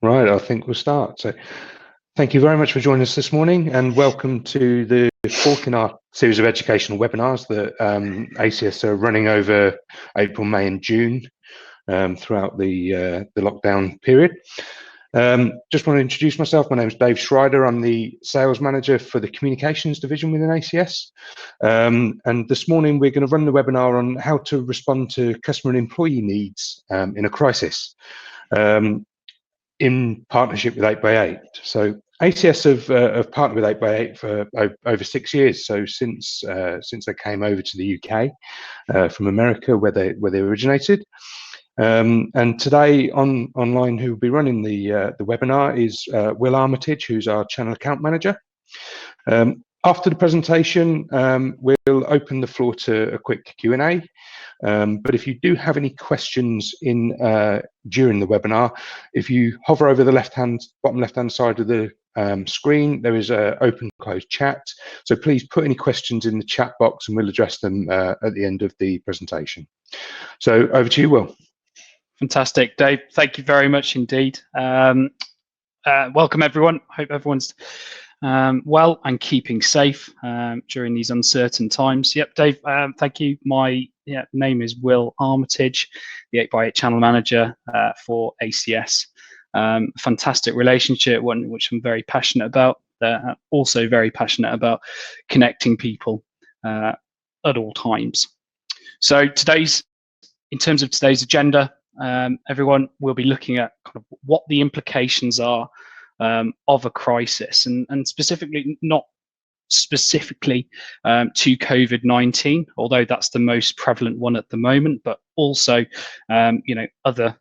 Right, I think we'll start. So thank you very much for joining us this morning, and welcome to the fourth in our series of educational webinars that ACS are running over April, May and June throughout the lockdown period. Just want to introduce myself. My name is Dave Schreider. I'm the sales manager for the communications division within ACS. And this morning we're going to run the webinar on how to respond to customer and employee needs in a crisis. In partnership with 8x8. So ACS have partnered with 8x8 for over 6 years. So since they came over to the UK from America, where they originated. And today online, who will be running the webinar is Will Armitage, who's our channel account manager. After the presentation, we'll open the floor to a quick Q&A. But if you do have any questions during the webinar, if you hover over the bottom left-hand side of the screen, there is an open closed chat. So please put any questions in the chat box and we'll address them at the end of the presentation. So over to you, Will. Fantastic, Dave. Thank you very much indeed. Welcome everyone. Hope everyone's well and keeping safe during these uncertain times. Yep, Dave, thank you. My name is Will Armitage, the 8x8 channel manager for ACS. Fantastic relationship, one which I'm very passionate about. Also very passionate about connecting people at all times. So in terms of today's agenda, everyone will be looking at kind of what the implications are of a crisis, and specifically, not specifically to COVID-19, although that's the most prevalent one at the moment, but also other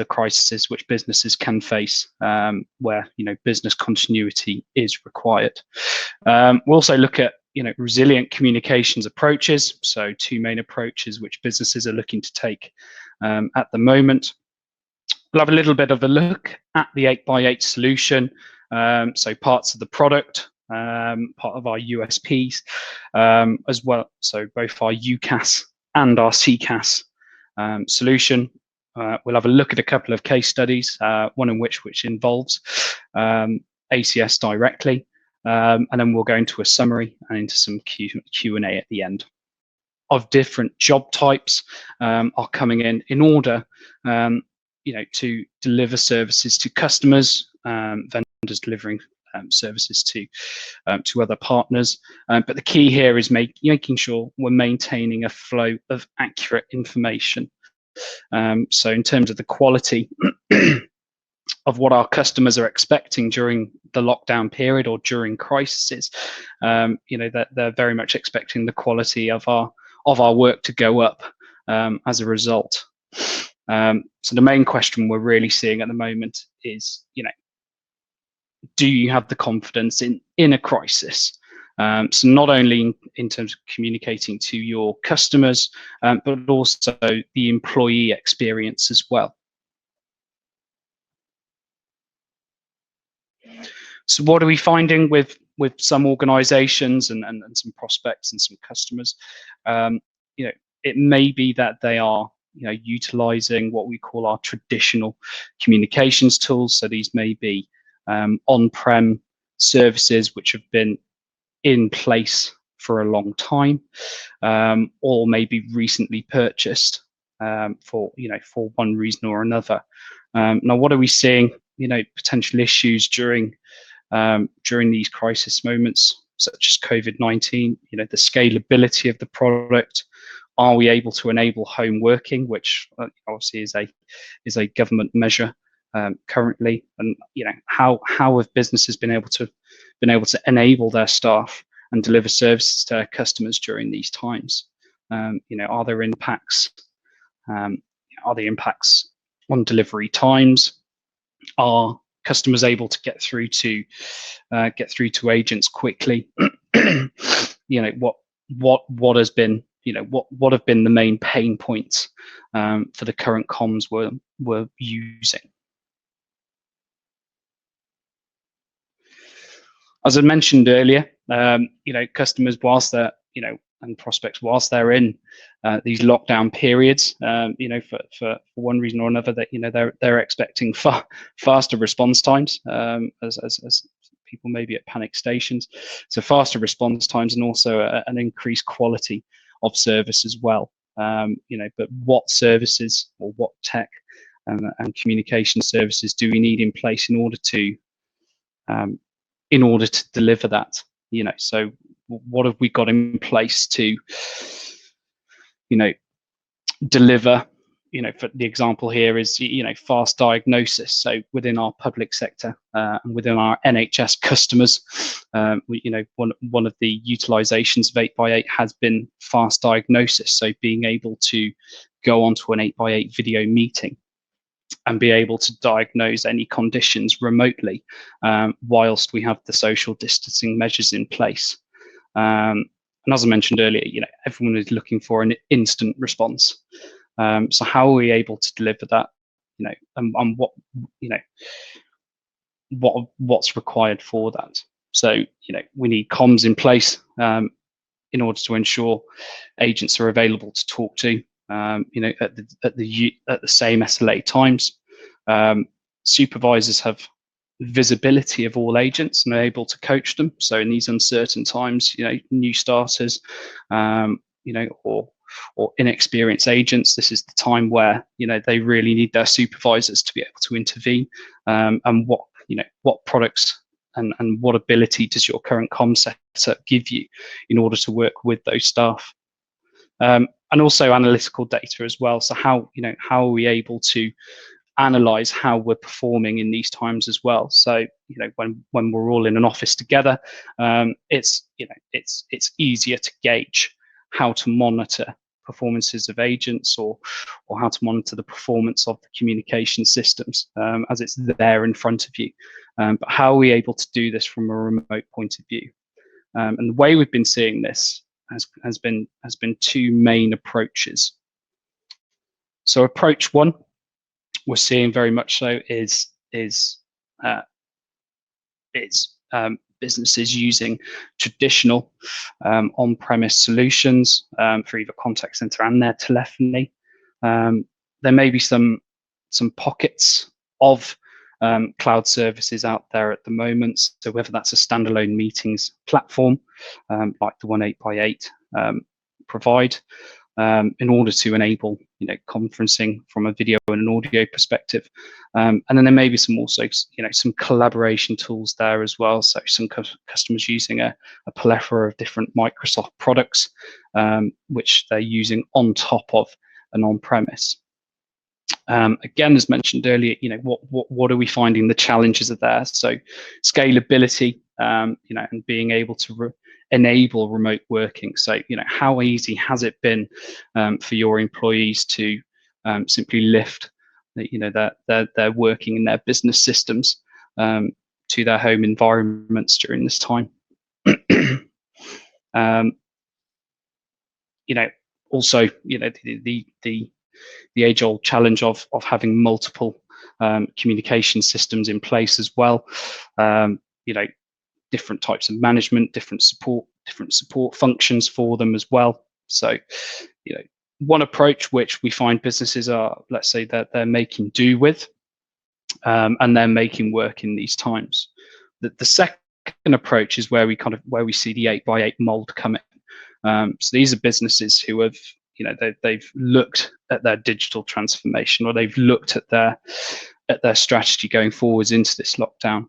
crises which businesses can face where business continuity is required. We'll also look at resilient communications approaches, so two main approaches which businesses are looking to take at the moment. We'll have a little bit of a look at the 8x8 solution, so parts of the product, part of our USPs as well, so both our UCaaS and our CCaaS solution. We'll have a look at a couple of case studies, one in which involves ACS directly, and then we'll go into a summary and into some Q&A at the end. Of different job types are coming in order to deliver services to customers, vendors delivering services to other partners. But the key here is making sure we're maintaining a flow of accurate information. So in terms of the quality of what our customers are expecting during the lockdown period or during crises, that they're very much expecting the quality of our work to go up as a result. So the main question we're really seeing at the moment is, do you have the confidence in a crisis? So not only in terms of communicating to your customers, but also the employee experience as well. So what are we finding with some organizations and some prospects and some customers? It may be that they are utilizing what we call our traditional communications tools. So these may be on-prem services which have been in place for a long time, or maybe recently purchased for one reason or another. Now, what are we seeing? Potential issues during these crisis moments, such as COVID-19. The scalability of the product. Are we able to enable home working, which obviously is a government measure currently? And how have businesses been able to enable their staff and deliver services to their customers during these times? Are there impacts? Are the impacts on delivery times? Are customers able to get through to agents quickly? What has been what have been the main pain points for the current comms we're using? As I mentioned earlier, customers, whilst they're and prospects, whilst they're in these lockdown periods, for one reason or another, that they're expecting faster response times, as people may be at panic stations, so faster response times, and also an increased quality of service as well. But what services or what tech and communication services do we need in place in order to deliver that? So what have we got in place to deliver? For the example here is fast diagnosis. So within our public sector and within our NHS customers, one of the utilizations of 8x8 has been fast diagnosis. So being able to go onto an 8x8 video meeting and be able to diagnose any conditions remotely, whilst we have the social distancing measures in place. And as I mentioned earlier, everyone is looking for an instant response. So how are we able to deliver that? And what's required for that? So we need comms in place in order to ensure agents are available to talk to. At the same SLA times. Supervisors have visibility of all agents and are able to coach them. So in these uncertain times, new starters, or inexperienced agents, this is the time where they really need their supervisors to be able to intervene. And what products and what ability does your current comm setup give you in order to work with those staff? And also analytical data as well. So how are we able to analyze how we're performing in these times as well? So when we're all in an office together, it's easier to gauge how to monitor performances of agents, or how to monitor the performance of the communication systems, as it's there in front of you. But how are we able to do this from a remote point of view? And the way we've been seeing this has been two main approaches. So approach one, we're seeing very much so is businesses using traditional on-premise solutions for either contact center and their telephony. There may be some pockets of cloud services out there at the moment. So whether that's a standalone meetings platform like the one 8x8 provide, in order to enable conferencing from a video and an audio perspective, and then there may be some collaboration tools there as well. So some customers using a plethora of different Microsoft products, which they're using on top of an on-premise. Again, as mentioned earlier, what are we finding the challenges are there? So scalability, and being able to enable remote working. So how easy has it been for your employees to simply lift their working in their business systems to their home environments during this time? Also the age-old challenge of having multiple communication systems in place as well. Different types of management, different support functions for them as well. So, one approach which we find businesses are, let's say, that they're making do with, and they're making work in these times. The second approach is where we see the 8x8 mold coming. So these are businesses who have, they've looked at their digital transformation, or they've looked at their strategy going forwards into this lockdown,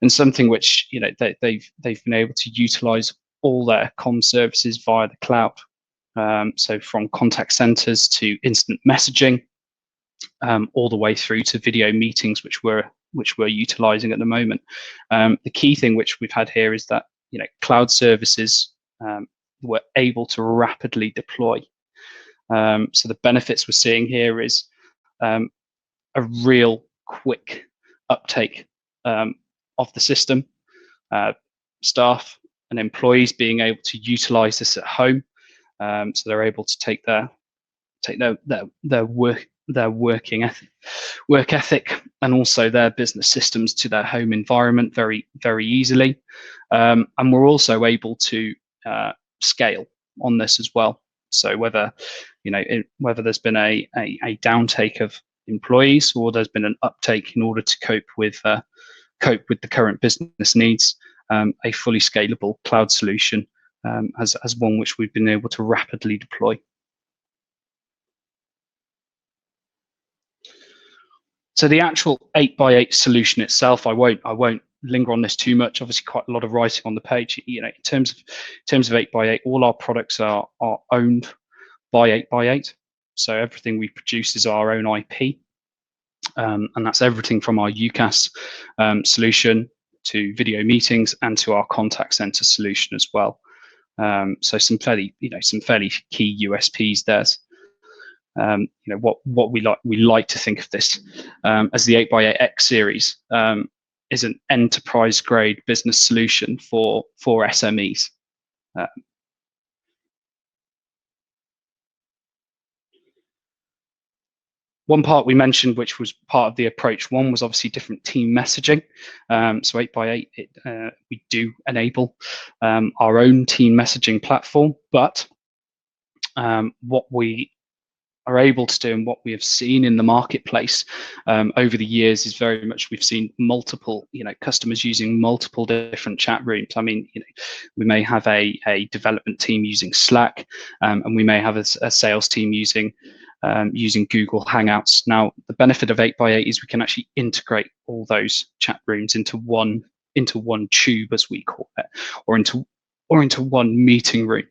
and something which they've been able to utilize all their comm services via the cloud. So from contact centers to instant messaging, all the way through to video meetings, which we're utilizing at the moment. The key thing which we've had here is that cloud services were able to rapidly deploy. So the benefits we're seeing here is a real quick uptake of the system, staff and employees being able to utilize this at home, so they're able to take their work ethic and also their business systems to their home environment very, very easily. And we're also able to scale on this as well. So whether whether there's been a downtake of employees or there's been an uptake in order to cope with the current business needs, a fully scalable cloud solution as one which we've been able to rapidly deploy. So the actual 8x8 solution itself, I won't linger on this too much. Obviously, quite a lot of writing on the page. In terms of 8x8, all our products are owned by 8x8. So everything we produce is our own IP, and that's everything from our UCaaS solution to video meetings and to our contact center solution as well. So some fairly key USPs there. What we like to think of this as the 8x8 X series is an enterprise grade business solution for SMEs. One part we mentioned, which was part of the approach one, was obviously different team messaging. So 8x8, we do enable our own team messaging platform, but what we are able to do and what we have seen in the marketplace over the years is very much we've seen multiple customers using multiple different chat rooms. I mean, we may have a development team using Slack, and we may have a sales team using Google Hangouts. Now, the benefit of 8x8 is we can actually integrate all those chat rooms into one tube, as we call it, or into one meeting room.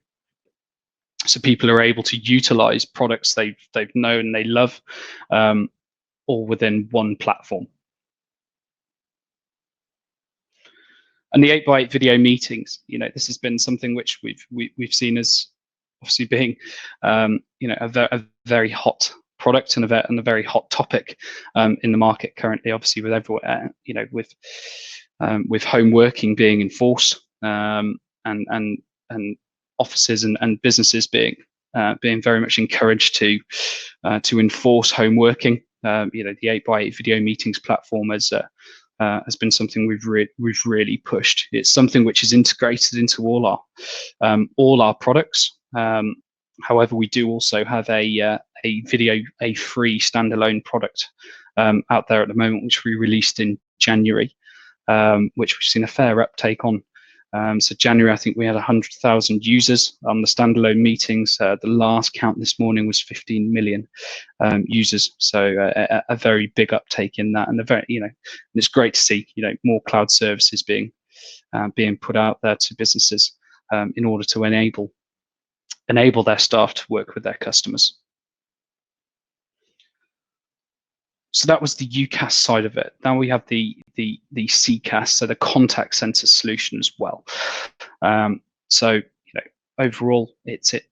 So people are able to utilize products they've known they love, all within one platform. And the 8x8 video meetings, this has been something which we've seen as obviously being, a very hot product and a very hot topic in the market currently. Obviously, with everywhere, with home working being enforced, and offices and businesses being very much encouraged to enforce home working. The 8x8 video meetings platform has been something we've really pushed. It's something which is integrated into all our products. However, we do also have a free standalone product out there at the moment, which we released in January, which we've seen a fair uptake on. So January, I think we had 100,000 users on the standalone meetings. The last count this morning was 15 million users. So a very big uptake in that, and it's great to see more cloud services being put out there to businesses in order to enable their staff to work with their customers. So that was the UCaaS side of it. Now we have the CCaaS, so the contact center solution as well. So overall, it's a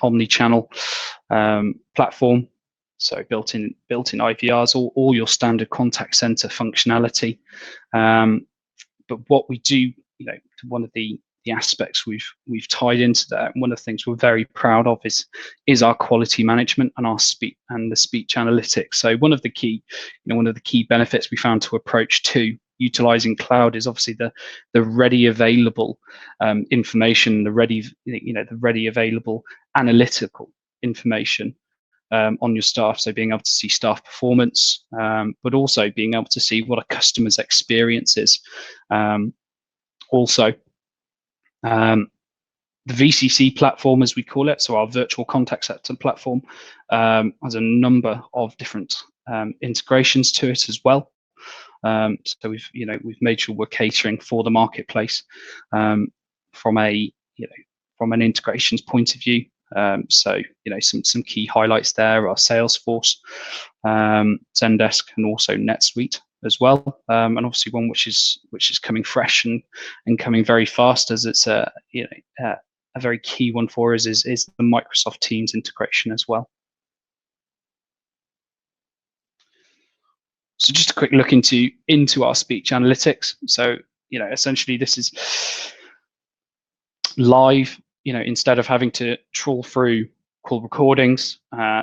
omni-channel platform. So built-in IVRs, all your standard contact center functionality. But what we do, one of the aspects we've tied into that, and one of the things we're very proud of is our quality management and our speech analytics. So one of the key benefits we found to approach to utilizing cloud is obviously the ready available information, the ready available analytical information on your staff. So being able to see staff performance, but also being able to see what a customer's experience is. Also, the VCC platform, as we call it, so our virtual contact center platform, has a number of different integrations to it as well. So we've made sure we're catering for the marketplace from an integrations point of view. So some key highlights there are Salesforce, Zendesk, and also NetSuite as well, and obviously one which is coming fresh and coming very fast, as it's a very key one for us is the Microsoft Teams integration as well. So just a quick look into our speech analytics. So essentially this is live. Instead of having to trawl through call recordings,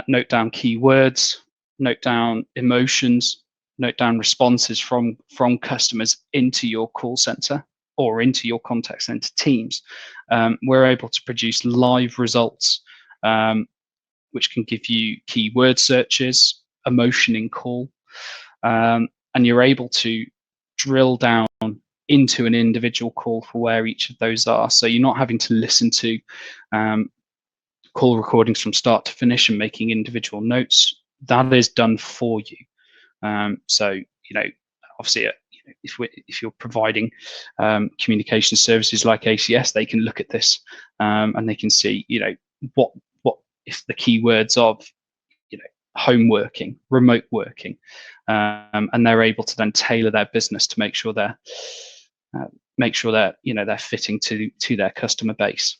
note down keywords, note down emotions, note down responses from customers into your call center. or into your contact center teams, we're able to produce live results, which can give you keyword searches, emotion in call, and you're able to drill down into an individual call for where each of those are. So you're not having to listen to call recordings from start to finish and making individual notes. That is done for you. So, obviously, if you're providing communication services like ACS, they can look at this and they can see, what if the keywords of, home working, remote working, and they're able to then tailor their business to make sure they're they're fitting to their customer base.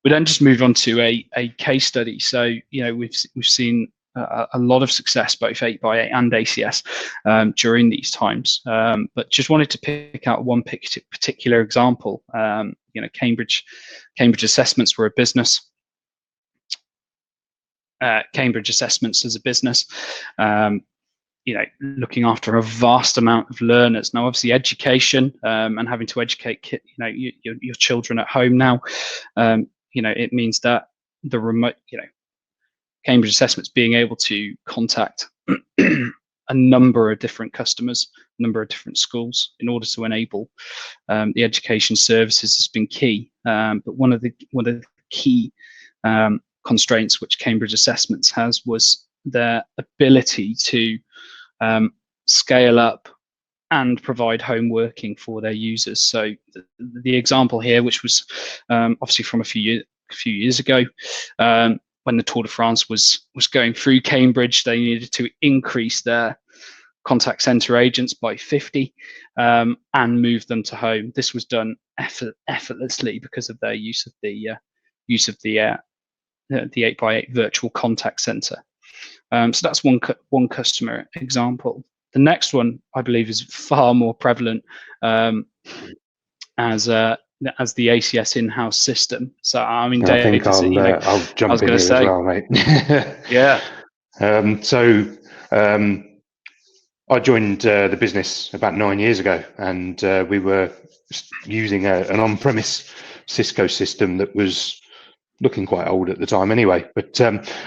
We then just move on to a case study. So, we've seen a lot of success, both 8x8 and ACS during these times. But just wanted to pick out one particular example. Cambridge Assessments were a business. Cambridge Assessments as a business, looking after a vast amount of learners. Now, obviously, education and having to educate, your children at home now, it means that the remote, Cambridge Assessments being able to contact a number of different customers, a number of different schools in order to enable the education services has been key. But one of the key constraints which Cambridge Assessments has was their ability to scale up and provide home working for their users. So the example here, which was obviously from a few years ago, when the Tour de France was going through Cambridge, they needed to increase their contact center agents by 50 and move them to home. This was done effortlessly because of their use of the 8x8 virtual contact center. So that's one customer example. The next one, I believe, is far more prevalent as the ACS in-house system. So I mean, I think I'll jump in here as well, mate. Yeah. I joined the business about 9 years ago, and we were using an on-premise Cisco system that was looking quite old at the time anyway. But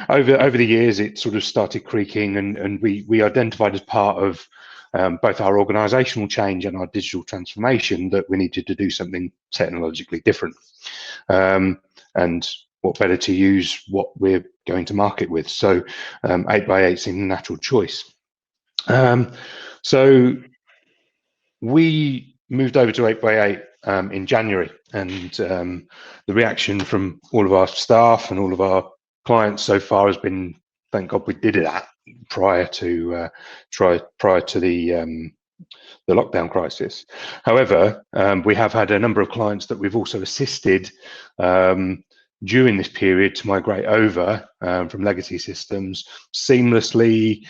over the years, it sort of started creaking, and we identified as part of both our organizational change and our digital transformation that we needed to do something technologically different. And what better to use what we're going to market with? So 8x8 seemed a natural choice. So we moved over to 8x8 in January, and the reaction from all of our staff and all of our clients so far has been, thank God we did that prior to the lockdown crisis. However, we have had a number of clients that we've also assisted during this period to migrate over from legacy systems seamlessly,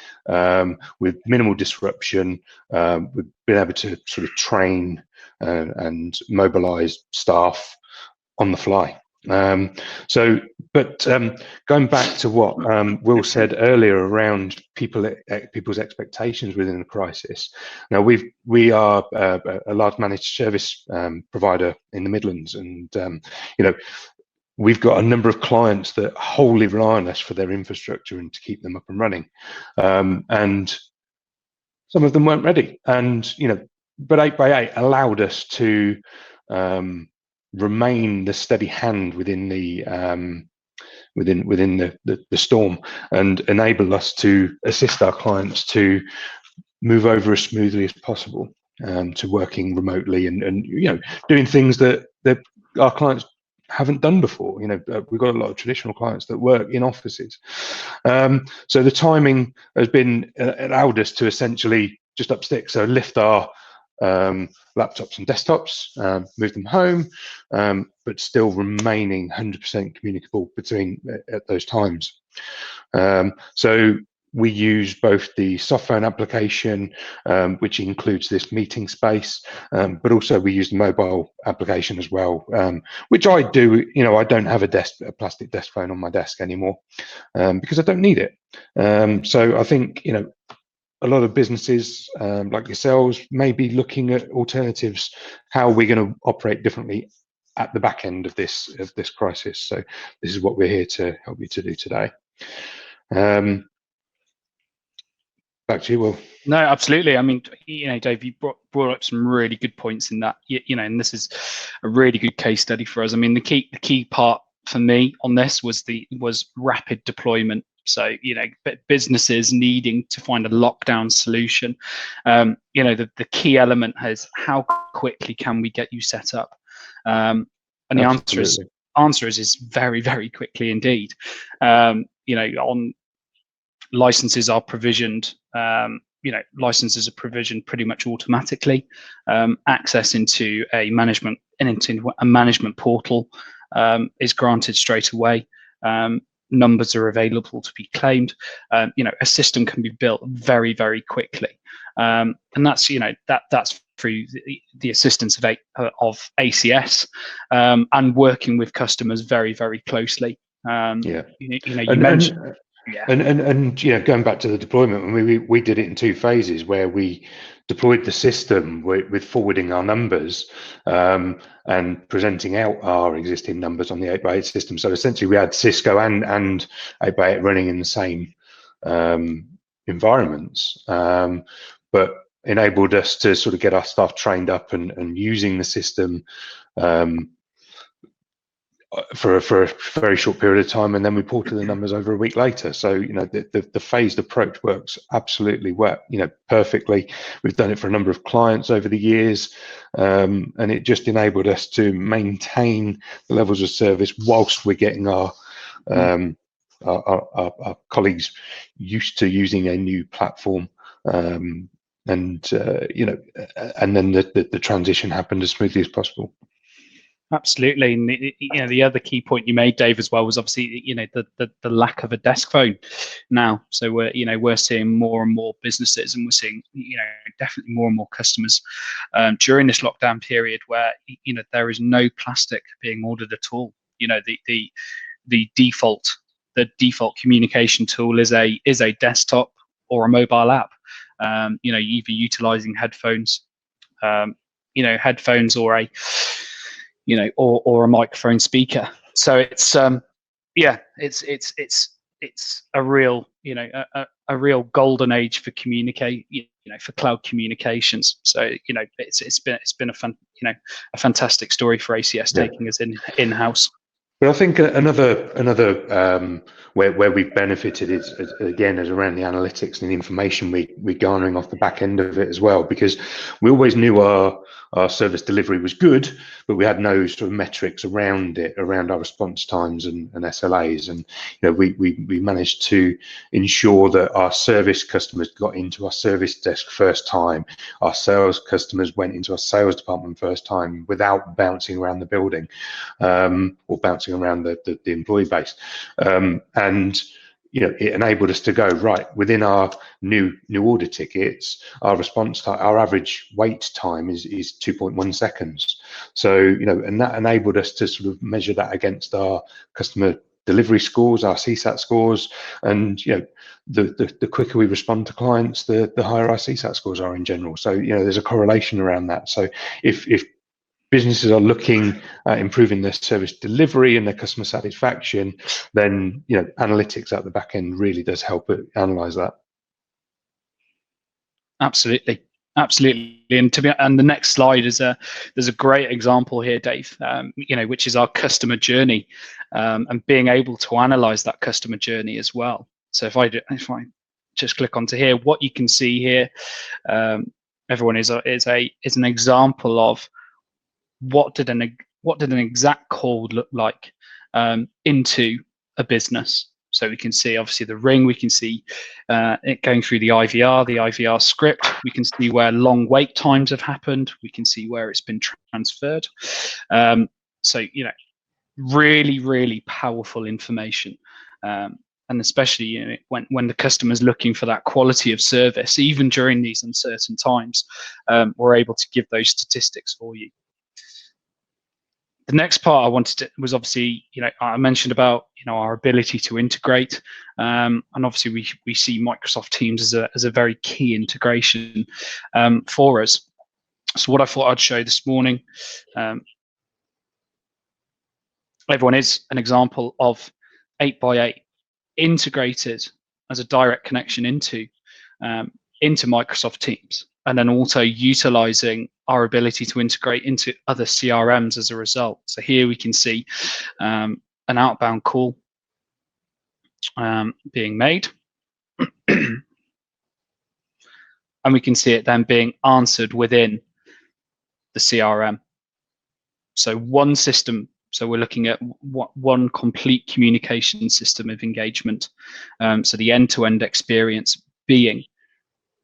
with minimal disruption. We've been able to sort of train and mobilize staff on the fly. But going back to what Will said earlier around people's expectations within a crisis. Now we are a large managed service provider in the Midlands, and we've got a number of clients that wholly rely on us for their infrastructure and to keep them up and running, and some of them weren't ready. And but 8x8 allowed us to remain the steady hand within the the storm, and enable us to assist our clients to move over as smoothly as possible to working remotely and doing things that our clients haven't done before. We've got a lot of traditional clients that work in offices, so the timing has been allowed us to essentially just up sticks, so lift our laptops and desktops, move them home, but still remaining 100% communicable between at those times. So we use both the soft phone application, which includes this meeting space, but also we use the mobile application as well, which I do. I don't have a plastic desk phone on my desk anymore because I don't need it. So I think a lot of businesses like yourselves may be looking at alternatives. How are we going to operate differently at the back end of this crisis? So this is what we're here to help you to do today. Back to you, Will. No, absolutely. I mean, Dave, you brought up some really good points in that. And this is a really good case study for us. I mean, the key part for me on this was rapid deployment. So, businesses needing to find a lockdown solution. The key element is how quickly can we get you set up? And the answer is very, very quickly indeed. On licenses are provisioned. Licenses are provisioned pretty much automatically. Access into a management portal is granted straight away. Numbers are available to be claimed. A system can be built very, very quickly, and that's that's through the assistance of ACS and working with customers very, very closely. You mentioned. Yeah. And going back to the deployment, we did it in 2 phases, where we deployed the system with forwarding our numbers and presenting out our existing numbers on the 8x8 system. So essentially we had Cisco and 8x8 running in the same environments, but enabled us to sort of get our staff trained up and using the system for a very short period of time, and then we ported the numbers over a week later. So the phased approach works absolutely well, perfectly. We've done it for a number of clients over the years, and it just enabled us to maintain the levels of service whilst we're getting our colleagues used to using a new platform, and then the transition happened as smoothly as possible. Absolutely, and the other key point you made, Dave, as well, was obviously the lack of a desk phone now. So we're seeing more and more businesses, and we're seeing definitely more and more customers during this lockdown period where there is no plastic being ordered at all. The default communication tool is a desktop or a mobile app. Either utilizing headphones, headphones or a or a microphone speaker. So it's it's a real a real golden age for for cloud communications. So it's been a fantastic story for ACS taking us in house. But I think another where we've benefited is again is around the analytics and the information we're garnering off the back end of it as well, because we always knew our service delivery was good, but we had no sort of metrics around it, around our response times and SLAs. And we managed to ensure that our service customers got into our service desk first time, our sales customers went into our sales department first time without bouncing around the building or bouncing around the employee base, and it enabled us to go right within our new order tickets. Our response time, our average wait time is 2.1 seconds. So and that enabled us to sort of measure that against our customer delivery scores, our CSAT scores, and the quicker we respond to clients, the higher our CSAT scores are in general. So there's a correlation around that. So if businesses are looking at improving their service delivery and their customer satisfaction, then analytics at the back end really does help analyze that. Absolutely. And the next slide there's a great example here, Dave. Which is our customer journey, and being able to analyze that customer journey as well. So if I just click onto here, what you can see here, everyone, is an example of what did an exact call look like into a business. So we can see obviously the ring, we can see it going through the IVR script, we can see where long wait times have happened, we can see where it's been transferred. So really, really powerful information, and especially when the customer's looking for that quality of service, even during these uncertain times, we're able to give those statistics for you. The next part I wanted to was obviously, I mentioned about our ability to integrate, and obviously we see Microsoft Teams as a very key integration for us. So what I thought I'd show this morning, everyone, is an example of 8x8 integrated as a direct connection into Microsoft Teams, and then also utilizing our ability to integrate into other CRMs as a result. So here we can see an outbound call being made, and we can see it then being answered within the CRM. So one system. So we're looking at one complete communication system of engagement. So the end-to-end experience being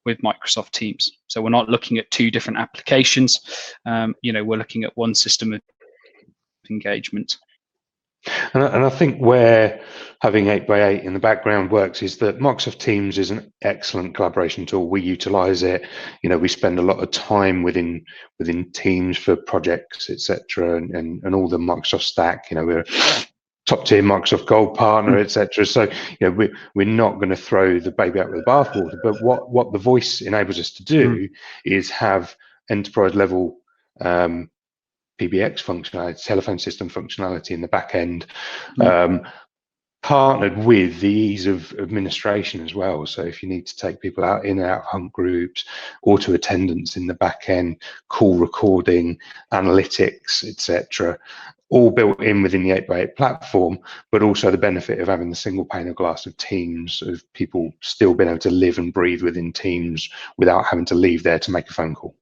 with Microsoft Teams. So we're not looking at two different applications. We're looking at one system of engagement. And I think where having 8x8 in the background works is that Microsoft Teams is an excellent collaboration tool. We utilize it. We spend a lot of time within Teams for projects, etc., and all the Microsoft stack. We're a top tier Microsoft Gold partner, etc. So we're not going to throw the baby out with the bathwater. But what the voice enables us to do is have enterprise level PBX functionality, telephone system functionality in the back end, partnered with the ease of administration as well. So if you need to take people out in and out of hunt groups, auto attendance in the back end, call recording, analytics, etc., all built in within the 8x8 platform, but also the benefit of having the single pane of glass of Teams, of people still being able to live and breathe within Teams without having to leave there to make a phone call.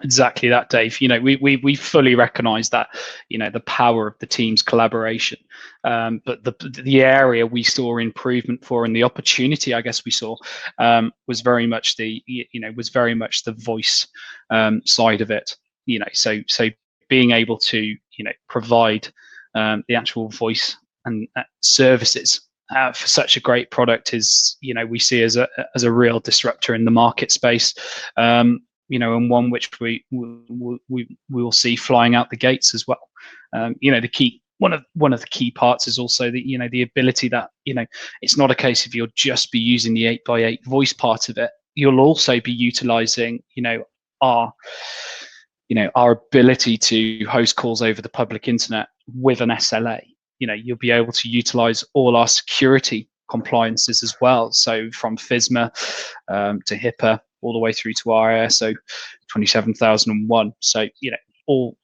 Exactly that, Dave. We fully recognise that, the power of the Teams collaboration, but the area we saw improvement for, and the opportunity I guess we saw, was very much the voice side of it. So being able to provide the actual voice and services for such a great product is, we see as a real disruptor in the market space. And one which we will see flying out the gates as well. The key, one of the key parts is also the the ability that it's not a case of you'll just be using the 8x8 voice part of it. You'll also be utilizing our ability to host calls over the public internet with an SLA. You'll be able to utilize all our security compliances as well. So from FISMA to HIPAA, all the way through to our ISO 27001. So all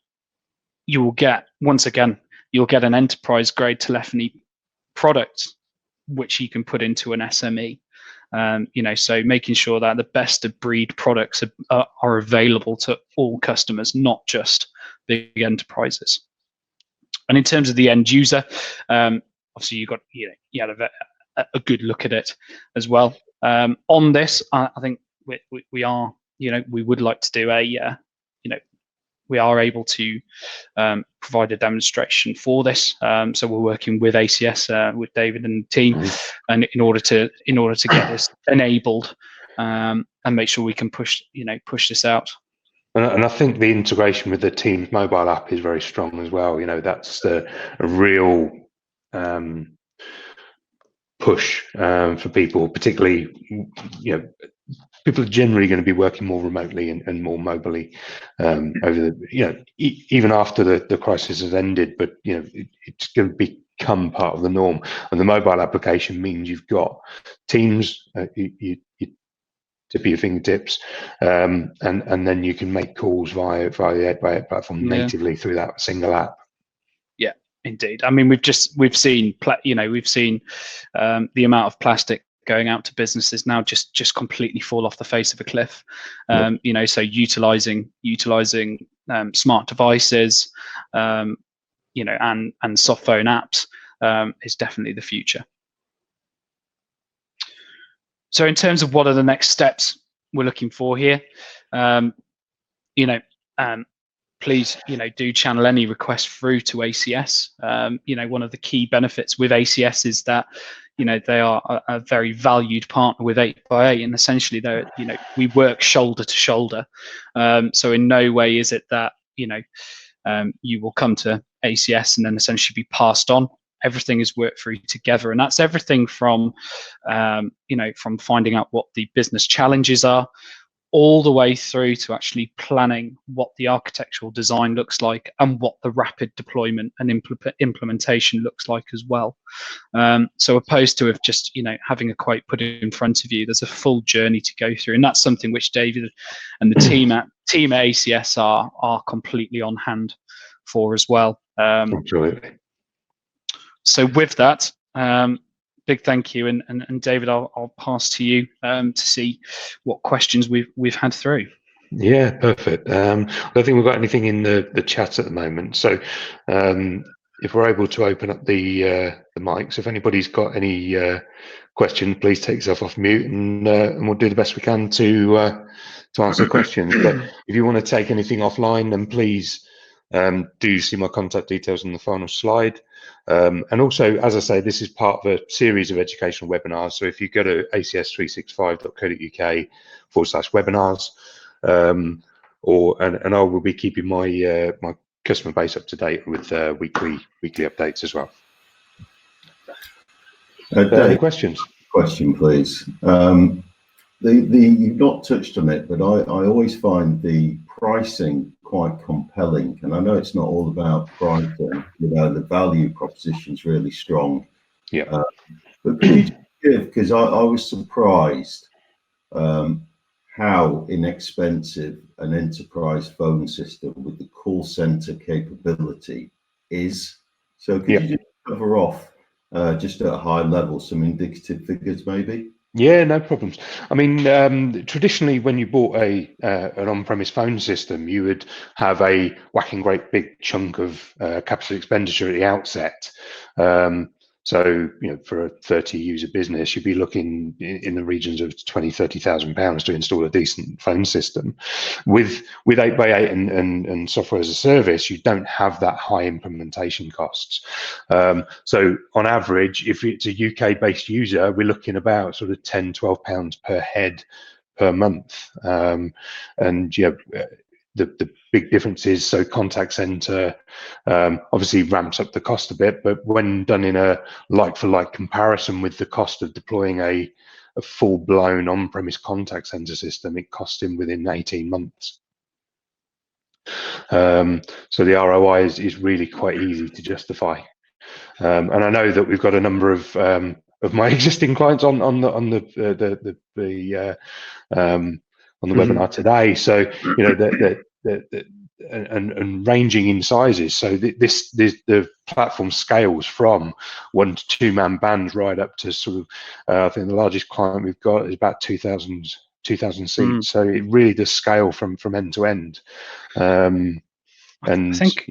you will get, once again, you'll get an enterprise grade telephony product which you can put into an SME. So making sure that the best of breed products are available to all customers, not just big enterprises. And in terms of the end user, obviously you had a good look at it as well. On this, I think we are, we would like to do we are able to provide a demonstration for this. So we're working with ACS, with David and the team, and in order to get this enabled and make sure we can push this out. And I think the integration with the Teams mobile app is very strong as well. That's a real push for people, particularly people are generally going to be working more remotely and more mobilely over the even after the crisis has ended, but it's going to become part of the norm. And the mobile application means you've got Teams, you tip of your fingertips, and then you can make calls via the 8x8 platform natively through that single app. Yeah, indeed. I mean, we've seen the amount of plastic going out to businesses now just completely fall off the face of a cliff. So utilizing smart devices, and soft phone apps is definitely the future. So in terms of what are the next steps we're looking for here, please, do channel any requests through to ACS. One of the key benefits with ACS is that, they are a very valued partner with 8x8, and essentially we work shoulder to shoulder. So in no way is it that, you will come to ACS and then essentially be passed on. everything is worked through together, and that's everything from from finding out what the business challenges are, all the way through to actually planning what the architectural design looks like and what the rapid deployment and implementation looks like as well. So opposed to just having a quote put in front of you, there's a full journey to go through, and that's something which David and the team at ACS are completely on hand for as well. Absolutely. So with that, big thank you, and David, I'll pass to you to see what questions we've had through. Yeah, perfect. I don't think we've got anything in the chat at the moment. So if we're able to open up the mics, if anybody's got any questions, please take yourself off mute, and we'll do the best we can to answer questions. But if you want to take anything offline, then please do see my contact details on the final slide. And also, as I say, this is part of a series of educational webinars. So if you go to acs365.co.uk/webinars, and I will be keeping my my customer base up to date with weekly updates as well. Any questions? Question, please. You've not touched on it, but I always find the pricing quite compelling, and I know it's not all about pricing. The value proposition is really strong. Yeah. But could you just give, because I was surprised how inexpensive an enterprise phone system with the call center capability is. So could you just cover off just at a high level some indicative figures maybe? Yeah, no problems. I mean, traditionally, when you bought an on-premise phone system, you would have a whacking great big chunk of capital expenditure at the outset. So, for a 30-user business, you'd be looking in the regions of £20,000-30,000 to install a decent phone system. With 8x8 and software as a service, you don't have that high implementation costs. So, on average, if it's a UK-based user, we're looking about sort of £10-12 per head per month. The big difference is, so contact center obviously ramps up the cost a bit, but when done in a like-for-like comparison with the cost of deploying a full-blown on-premise contact center system, it costs him within 18 months. So the ROI is really quite easy to justify. And I know that we've got a number of my existing clients on the webinar today. So and ranging in sizes. So the platform scales from 1 to 2 man bands right up to sort of I think the largest client we've got is about 2,000 seats. So it really does scale from end to end. And I think,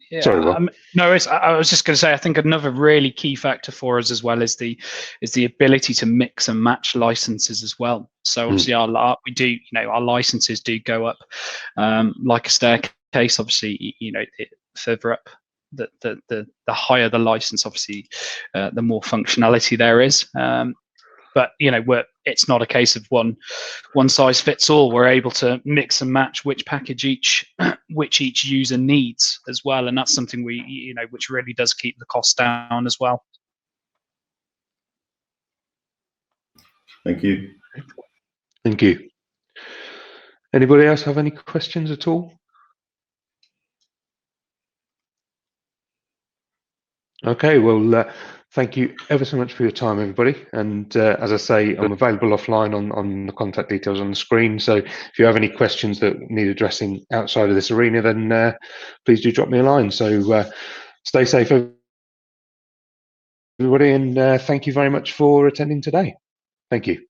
yeah, sorry, Rob. No, I was just going to say, I think another really key factor for us as well is the ability to mix and match licenses as well. So obviously our licenses do go up like a staircase. Obviously, further up the higher the license, obviously, the more functionality there is. But it's not a case of one size fits all. We're able to mix and match which package each user needs as well, and that's something which really does keep the cost down as well. Thank you. Thank you. Anybody else have any questions at all? Okay, well, thank you ever so much for your time, everybody. And as I say, I'm available offline on the contact details on the screen. So if you have any questions that need addressing outside of this arena, then please do drop me a line. So stay safe, everybody, and thank you very much for attending today. Thank you.